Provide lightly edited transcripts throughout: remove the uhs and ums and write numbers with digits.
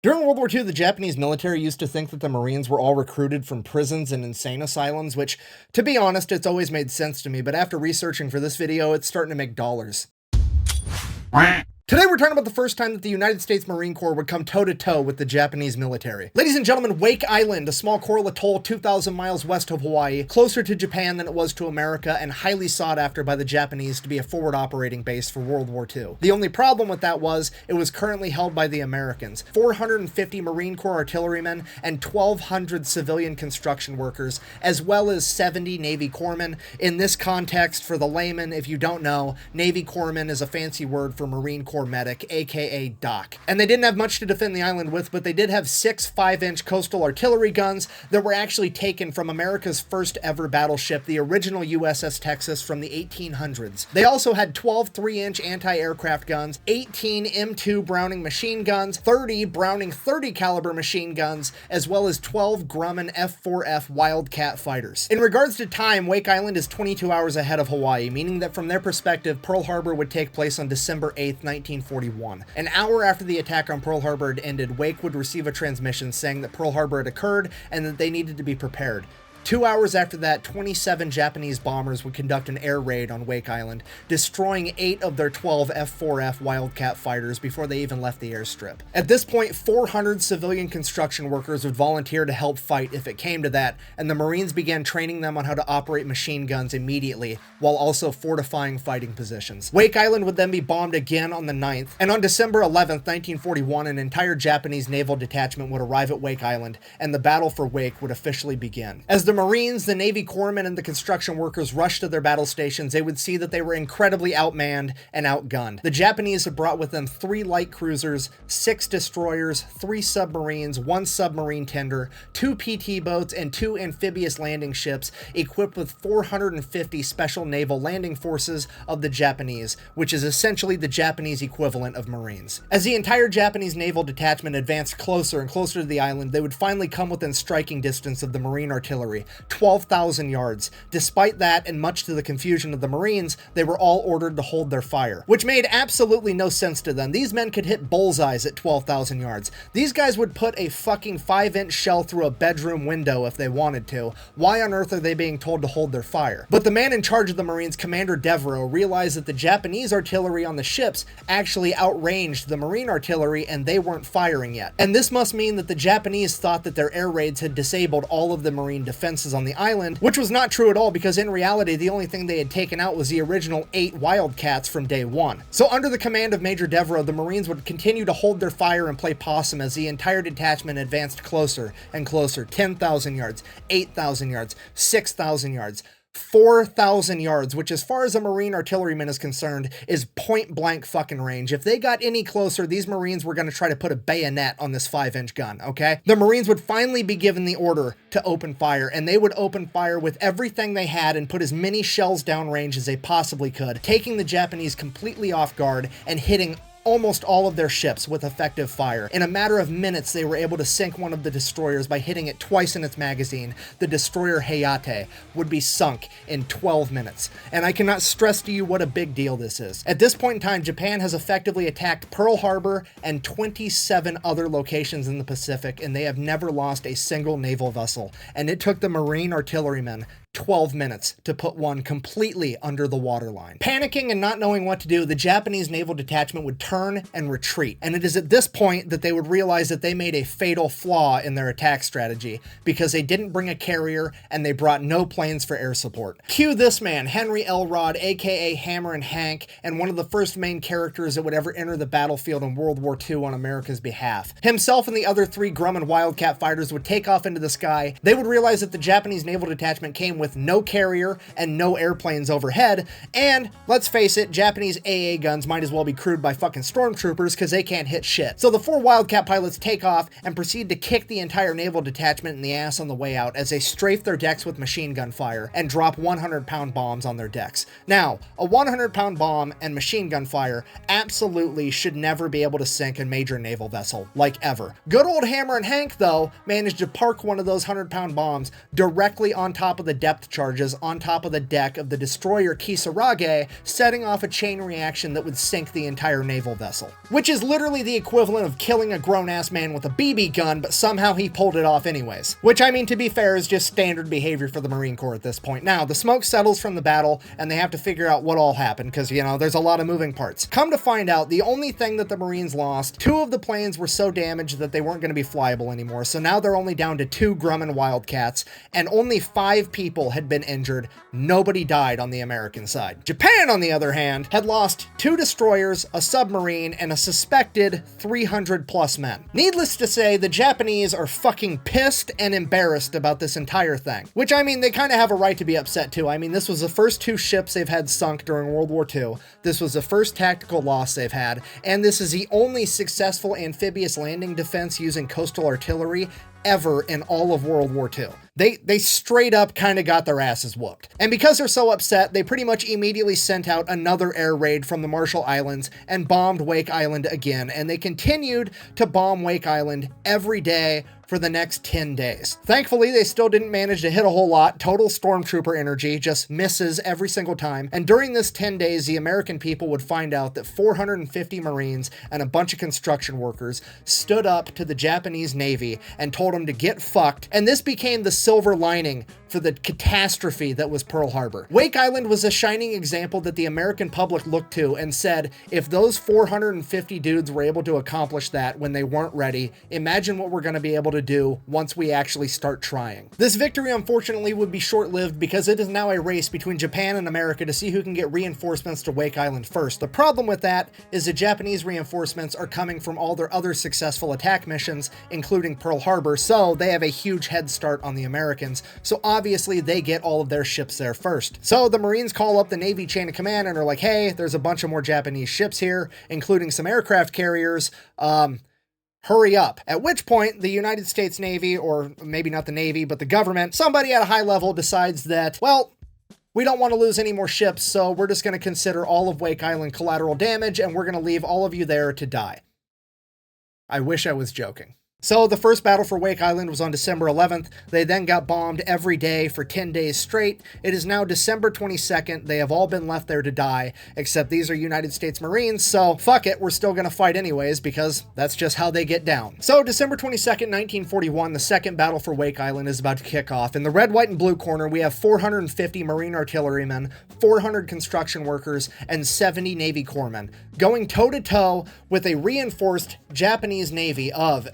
During World War II, the Japanese military used to think that the Marines were all recruited from prisons and insane asylums, which, to be honest, it's always made sense to me, but after researching for this video, it's starting to make dollars. Today we're talking about the first time that the United States Marine Corps would come toe-to-toe with the Japanese military. Ladies and gentlemen, Wake Island, a small coral atoll 2,000 miles west of Hawaii, closer to Japan than it was to America, and highly sought after by the Japanese to be a forward operating base for World War II. The only problem with that was, it was currently held by the Americans. 450 Marine Corps artillerymen and 1,200 civilian construction workers, as well as 70 Navy corpsmen. In this context, for the layman, if you don't know, Navy corpsman is a fancy word for Marine Corps medic, aka Doc. And they didn't have much to defend the island with, but they did have 6 5-inch coastal artillery guns that were actually taken from America's first ever battleship, the original USS Texas from the 1800s. They also had 12 3-inch anti-aircraft guns, 18 M2 Browning machine guns, 30 Browning 30 caliber machine guns, as well as 12 Grumman F4F Wildcat fighters. In regards to time, Wake Island is 22 hours ahead of Hawaii, meaning that from their perspective, Pearl Harbor would take place on December 8th, 1941. An hour after the attack on Pearl Harbor had ended, Wake would receive a transmission saying that Pearl Harbor had occurred and that they needed to be prepared. 2 hours after that, 27 Japanese bombers would conduct an air raid on Wake Island, destroying 8 of their 12 F4F Wildcat fighters before they even left the airstrip. At this point, 400 civilian construction workers would volunteer to help fight if it came to that, and the Marines began training them on how to operate machine guns immediately, while also fortifying fighting positions. Wake Island would then be bombed again on the 9th, and on December 11th, 1941, an entire Japanese naval detachment would arrive at Wake Island, and the battle for Wake would officially begin. As the Marines, the Navy corpsmen, and the construction workers rushed to their battle stations, they would see that they were incredibly outmanned and outgunned. The Japanese had brought with them 3 light cruisers, 6 destroyers, 3 submarines, 1 submarine tender, 2 PT boats, and 2 amphibious landing ships equipped with 450 special naval landing forces of the Japanese, which is essentially the Japanese equivalent of Marines. As the entire Japanese naval detachment advanced closer and closer to the island, they would finally come within striking distance of the Marine artillery, 12,000 yards. Despite that, and much to the confusion of the Marines, they were all ordered to hold their fire, which made absolutely no sense to them. These men could hit bullseyes at 12,000 yards. These guys would put a fucking 5-inch shell through a bedroom window if they wanted to. Why on earth are they being told to hold their fire? But the man in charge of the Marines, Commander Devereaux, realized that the Japanese artillery on the ships actually outranged the Marine artillery and they weren't firing yet. And this must mean that the Japanese thought that their air raids had disabled all of the Marine defenses on the island, which was not true at all, because in reality the only thing they had taken out was the original 8 Wildcats from day one. So under the command of Major Devereaux, the Marines would continue to hold their fire and play possum as the entire detachment advanced closer and closer. 10,000 yards, 8,000 yards, 6,000 yards, 4,000 yards, which as far as a Marine artilleryman is concerned, is point blank fucking range. If they got any closer, these Marines were going to try to put a bayonet on this 5-inch gun, okay? The Marines would finally be given the order to open fire, and they would open fire with everything they had and put as many shells downrange as they possibly could, taking the Japanese completely off guard and hitting almost all of their ships with effective fire. In a matter of minutes, they were able to sink one of the destroyers by hitting it twice in its magazine. The destroyer Hayate would be sunk in 12 minutes. And I cannot stress to you what a big deal this is. At this point in time, Japan has effectively attacked Pearl Harbor and 27 other locations in the Pacific, and they have never lost a single naval vessel. And it took the Marine artillerymen 12 minutes to put one completely under the waterline. Panicking and not knowing what to do, the Japanese naval detachment would turn and retreat. And it is at this point that they would realize that they made a fatal flaw in their attack strategy, because they didn't bring a carrier and they brought no planes for air support. Cue this man, Henry Elrod, aka Hammer and Hank, and one of the first main characters that would ever enter the battlefield in World War II on America's behalf. Himself and the other 3 Grumman Wildcat fighters would take off into the sky. They would realize that the Japanese naval detachment came with no carrier and no airplanes overhead, and let's face it, Japanese AA guns might as well be crewed by fucking stormtroopers because they can't hit shit. So the 4 Wildcat pilots take off and proceed to kick the entire naval detachment in the ass on the way out as they strafe their decks with machine gun fire and drop 100-pound bombs on their decks. Now, a 100-pound bomb and machine gun fire absolutely should never be able to sink a major naval vessel, like ever. Good old Hammer and Hank, though, managed to park one of those 100-pound bombs directly on top of the depth depth charges on top of the deck of the destroyer Kisarage, setting off a chain reaction that would sink the entire naval vessel. Which is literally the equivalent of killing a grown-ass man with a BB gun, but somehow he pulled it off anyways. Which, I mean, to be fair, is just standard behavior for the Marine Corps at this point. Now, the smoke settles from the battle, and they have to figure out what all happened, because, you know, there's a lot of moving parts. Come to find out, the only thing that the Marines lost, 2 of the planes were so damaged that they weren't going to be flyable anymore, so now they're only down to 2 Grumman Wildcats, and only 5 people had been injured. Nobody died on the American side. Japan, on the other hand, had lost 2 destroyers, a submarine, and a suspected 300 plus men. Needless to say, the Japanese are fucking pissed and embarrassed about this entire thing. Which, I mean, they kind of have a right to be upset too. I mean, this was the first 2 ships they've had sunk during World War II. This was the first tactical loss they've had, and this is the only successful amphibious landing defense using coastal artillery ever in all of World War II. They straight up kind of got their asses whooped. And because they're so upset, they pretty much immediately sent out another air raid from the Marshall Islands and bombed Wake Island again, and they continued to bomb Wake Island every day for the next 10 days. Thankfully, they still didn't manage to hit a whole lot. Total stormtrooper energy, just misses every single time. And during this 10 days, the American people would find out that 450 Marines and a bunch of construction workers stood up to the Japanese Navy and told them to get fucked. And this became the silver lining for the catastrophe that was Pearl Harbor. Wake Island was a shining example that the American public looked to and said, if those 450 dudes were able to accomplish that when they weren't ready, imagine what we're going to be able to do once we actually start trying. This victory, unfortunately, would be short-lived because it is now a race between Japan and America to see who can get reinforcements to Wake Island first. The problem with that is the Japanese reinforcements are coming from all their other successful attack missions, including Pearl Harbor, so they have a huge head start on the Americans. So obviously they get all of their ships there first. So the Marines call up the Navy chain of command and are like, hey, there's a bunch of more Japanese ships here, including some aircraft carriers. Hurry up. At which point, the United States Navy, or maybe not the Navy, but the government, somebody at a high level decides that, well, we don't want to lose any more ships, so we're just going to consider all of Wake Island collateral damage, and we're going to leave all of you there to die. I wish I was joking. So the first battle for Wake Island was on December 11th. They then got bombed every day for 10 days straight. It is now December 22nd. They have all been left there to die, except these are United States Marines, so fuck it, we're still gonna fight anyways, because that's just how they get down. So December 22nd, 1941, the second battle for Wake Island is about to kick off. In the red, white, and blue corner, we have 450 Marine artillerymen, 400 construction workers, and 70 Navy corpsmen, going toe-to-toe with a reinforced Japanese Navy of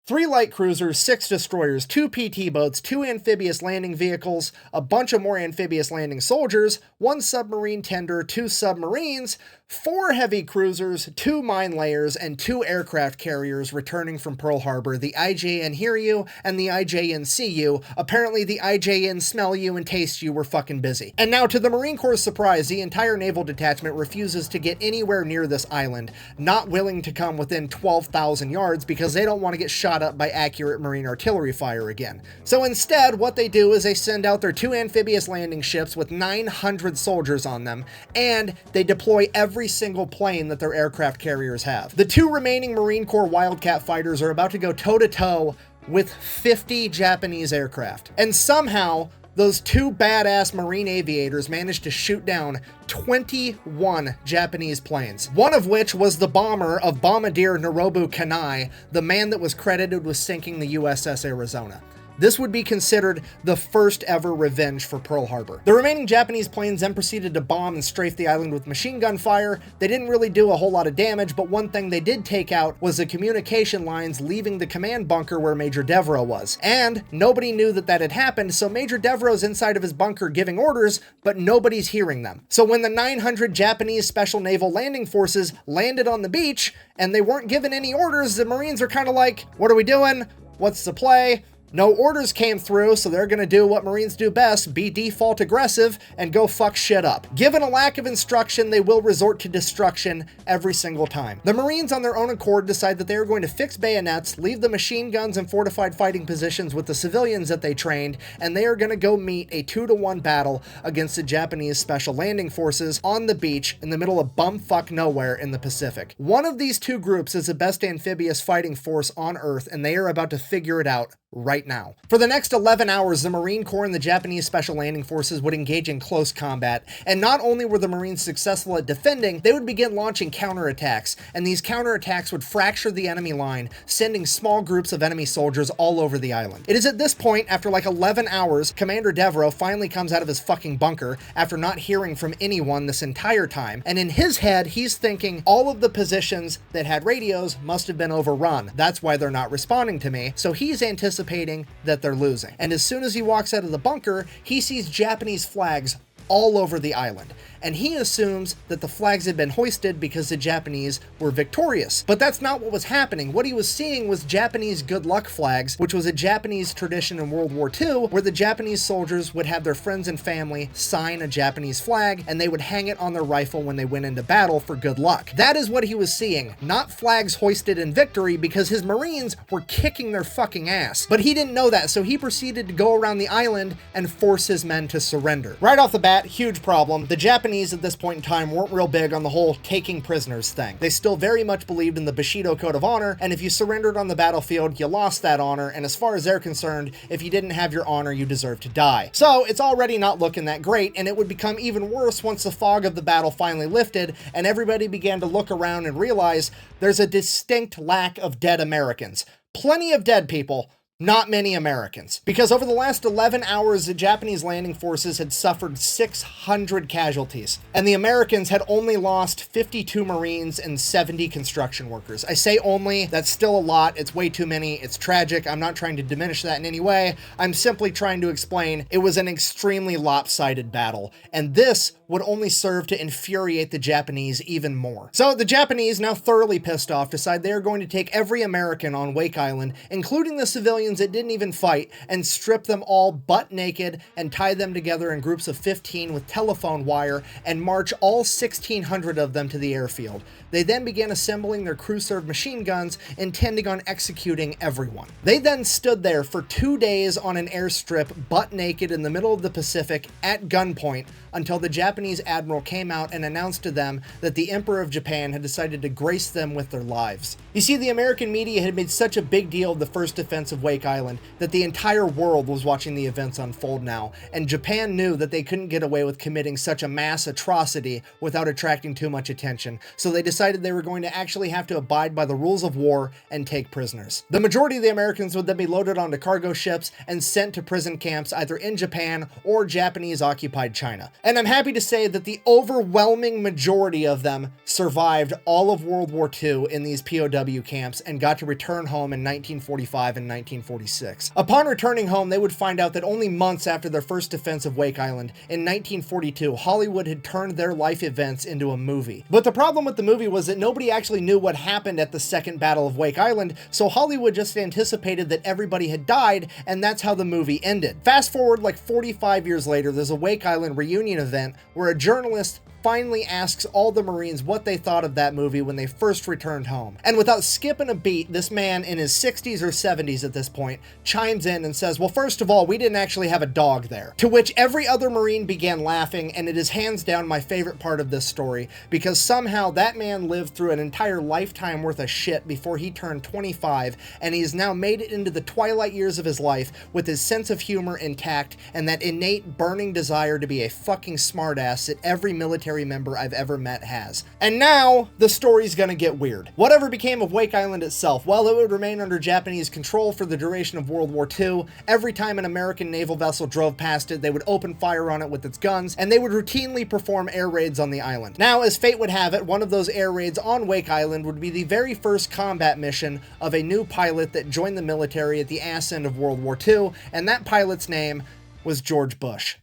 3 light cruisers, 6 destroyers, 2 PT boats, 2 amphibious landing vehicles, a bunch of more amphibious landing soldiers, 1 submarine tender, 2 submarines, 4 heavy cruisers, 2 mine layers, and 2 aircraft carriers returning from Pearl Harbor, the IJN Hear You and the IJN See You. Apparently the IJN Smell You and Taste You were fucking busy. And now, to the Marine Corps' surprise, the entire naval detachment refuses to get anywhere near this island, not willing to come within 12,000 yards because they don't want to get shot up by accurate Marine artillery fire again. So instead, what they do is they send out their 2 amphibious landing ships with 900 soldiers on them, and they deploy every single plane that their aircraft carriers have. The 2 remaining Marine Corps Wildcat fighters are about to go toe-to-toe with 50 Japanese aircraft. And somehow, those 2 badass Marine aviators managed to shoot down 21 Japanese planes, one of which was the bomber of Bombardier Norobu Kanai, the man that was credited with sinking the USS Arizona. This would be considered the first ever revenge for Pearl Harbor. The remaining Japanese planes then proceeded to bomb and strafe the island with machine gun fire. They didn't really do a whole lot of damage, but one thing they did take out was the communication lines leaving the command bunker where Major Devereaux was. And nobody knew that that had happened, so Major Devereaux's inside of his bunker giving orders, but nobody's hearing them. So when the 900 Japanese Special Naval Landing Forces landed on the beach, and they weren't given any orders, the Marines are kind of like, what are we doing? What's the play? No orders came through, so they're gonna do what Marines do best, be default aggressive, and go fuck shit up. Given a lack of instruction, they will resort to destruction every single time. The Marines, on their own accord, decide that they are going to fix bayonets, leave the machine guns and fortified fighting positions with the civilians that they trained, and they are gonna go meet a 2-to-1 battle against the Japanese Special Landing Forces on the beach in the middle of bumfuck nowhere in the Pacific. One of these 2 groups is the best amphibious fighting force on Earth, and they are about to figure it out right right now. For the next 11 hours, the Marine Corps and the Japanese Special Landing Forces would engage in close combat, and not only were the Marines successful at defending, they would begin launching counterattacks, and these counterattacks would fracture the enemy line, sending small groups of enemy soldiers all over the island. It is at this point, after like 11 hours, Commander Devereaux finally comes out of his fucking bunker after not hearing from anyone this entire time, and in his head, he's thinking all of the positions that had radios must have been overrun. That's why they're not responding to me, so he's anticipating that they're losing. And as soon as he walks out of the bunker, he sees Japanese flags all over the island, and he assumes that the flags had been hoisted because the Japanese were victorious. But that's not what was happening. What he was seeing was Japanese good luck flags, which was a Japanese tradition in World War II, where the Japanese soldiers would have their friends and family sign a Japanese flag, and they would hang it on their rifle when they went into battle for good luck. That is what he was seeing, not flags hoisted in victory, because his Marines were kicking their fucking ass. But he didn't know that, so he proceeded to go around the island and force his men to surrender. Right off the bat, huge problem. The Japanese at this point in time weren't real big on the whole taking prisoners thing. They still very much believed in the Bushido Code of Honor, and if you surrendered on the battlefield, you lost that honor, and as far as they're concerned, if you didn't have your honor, you deserved to die. So it's already not looking that great, and it would become even worse once the fog of the battle finally lifted, and everybody began to look around and realize there's a distinct lack of dead Americans. Plenty of dead people, not many Americans. Because over the last 11 hours, the Japanese landing forces had suffered 600 casualties, and the Americans had only lost 52 Marines and 70 construction workers. I say only, that's still a lot, it's way too many, it's tragic, I'm not trying to diminish that in any way, I'm simply trying to explain it was an extremely lopsided battle, and this would only serve to infuriate the Japanese even more. So the Japanese, now thoroughly pissed off, decide they are going to take every American on Wake Island, including the civilians that didn't even fight, and strip them all butt naked and tie them together in groups of 15 with telephone wire and march all 1,600 of them to the airfield. They then began assembling their crew-served machine guns, intending on executing everyone. They then stood there for 2 days on an airstrip, butt naked in the middle of the Pacific, at gunpoint, until the Japanese admiral came out and announced to them that the Emperor of Japan had decided to grace them with their lives. You see, the American media had made such a big deal of the first defense of Wake Island that the entire world was watching the events unfold now, and Japan knew that they couldn't get away with committing such a mass atrocity without attracting too much attention, so they decided they were going to actually have to abide by the rules of war and take prisoners. The majority of the Americans would then be loaded onto cargo ships and sent to prison camps either in Japan or Japanese-occupied China. And I'm happy to say that the overwhelming majority of them survived all of World War II in these POW camps and got to return home in 1945 and 1946. Upon returning home, they would find out that only months after their first defense of Wake Island, in 1942, Hollywood had turned their life events into a movie. But the problem with the movie was that nobody actually knew what happened at the Second Battle of Wake Island, so Hollywood just anticipated that everybody had died, and that's how the movie ended. Fast forward like 45 years later, there's a Wake Island reunion event where a journalist finally asks all the Marines what they thought of that movie when they first returned home. And without skipping a beat, this man in his 60s or 70s at this point chimes in and says, well, first of all, we didn't actually have a dog there. To which every other Marine began laughing, and it is hands down my favorite part of this story, because somehow that man lived through an entire lifetime worth of shit before he turned 25, and he has now made it into the twilight years of his life with his sense of humor intact and that innate burning desire to be a fucking smartass that every military member I've ever met has. And now, the story's gonna get weird. Whatever became of Wake Island itself, while it would remain under Japanese control for the duration of World War II, every time an American naval vessel drove past it, they would open fire on it with its guns, and they would routinely perform air raids on the island. Now, as fate would have it, one of those air raids on Wake Island would be the very first combat mission of a new pilot that joined the military at the ass end of World War II, and that pilot's name was George Bush.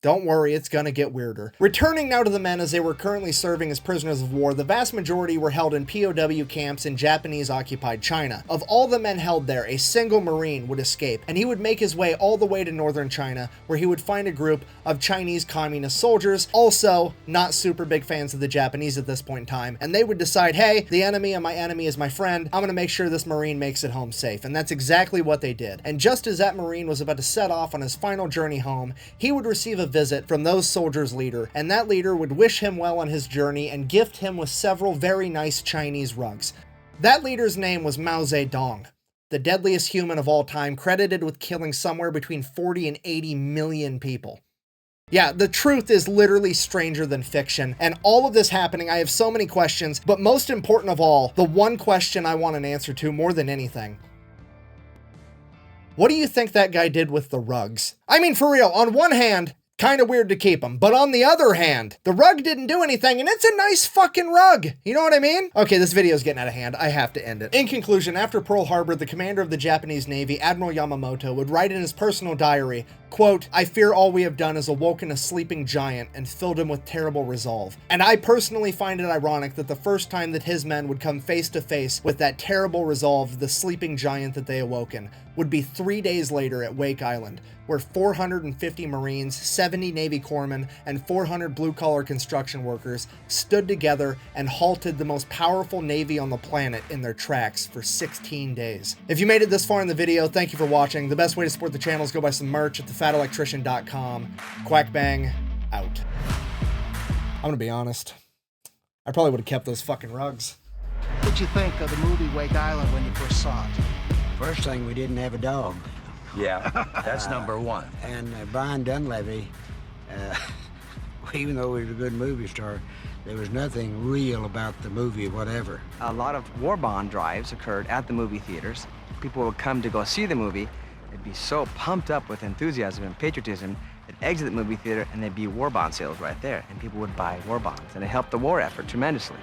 Don't worry, it's gonna get weirder. Returning now to the men as they were currently serving as prisoners of war, the vast majority were held in POW camps in Japanese-occupied China. Of all the men held there, a single Marine would escape, and he would make his way all the way to northern China, where he would find a group of Chinese communist soldiers, also not super big fans of the Japanese at this point in time, and they would decide, hey, the enemy of my enemy is my friend, I'm gonna make sure this Marine makes it home safe, and that's exactly what they did. And just as that Marine was about to set off on his final journey home, he would receive a visit from those soldiers' leader, and that leader would wish him well on his journey and gift him with several very nice Chinese rugs. That leader's name was Mao Zedong. the deadliest human of all time, credited with killing somewhere between 40 and 80 million people. Yeah, the truth is literally stranger than fiction, and all of this happening, I have so many questions, but most important of all, the one question I want an answer to more than anything. What do you think that guy did with the rugs? I mean, for real, on one hand, kind of weird to keep them, but on the other hand, the rug didn't do anything, and it's a nice fucking rug. You know what I mean? Okay, this video is getting out of hand. I have to end it. In conclusion, after Pearl Harbor, the commander of the Japanese Navy, Admiral Yamamoto, would write in his personal diary, quote, "I fear all we have done is awoken a sleeping giant and filled him with terrible resolve." And I personally find it ironic that the first time that his men would come face to face with that terrible resolve, the sleeping giant that they awoken, would be 3 days later at Wake Island, where 450 Marines, 70 Navy corpsmen, and 400 blue-collar construction workers stood together and halted the most powerful Navy on the planet in their tracks for 16 days. If you made it this far in the video, thank you for watching. The best way to support the channel is go buy some merch at thefatelectrician.com. Quack bang, out. I'm gonna be honest. I probably would have kept those fucking rugs. What'd you think of the movie Wake Island when you first saw it? First thing, we didn't have a dog. Yeah, that's number one. And Brian Dunleavy, even though he was a good movie star, there was nothing real about the movie, whatever. A lot of war bond drives occurred at the movie theaters. People would come to go see the movie. They'd be so pumped up with enthusiasm and patriotism, they'd exit the movie theater and there'd be war bond sales right there, and people would buy war bonds, and it helped the war effort tremendously.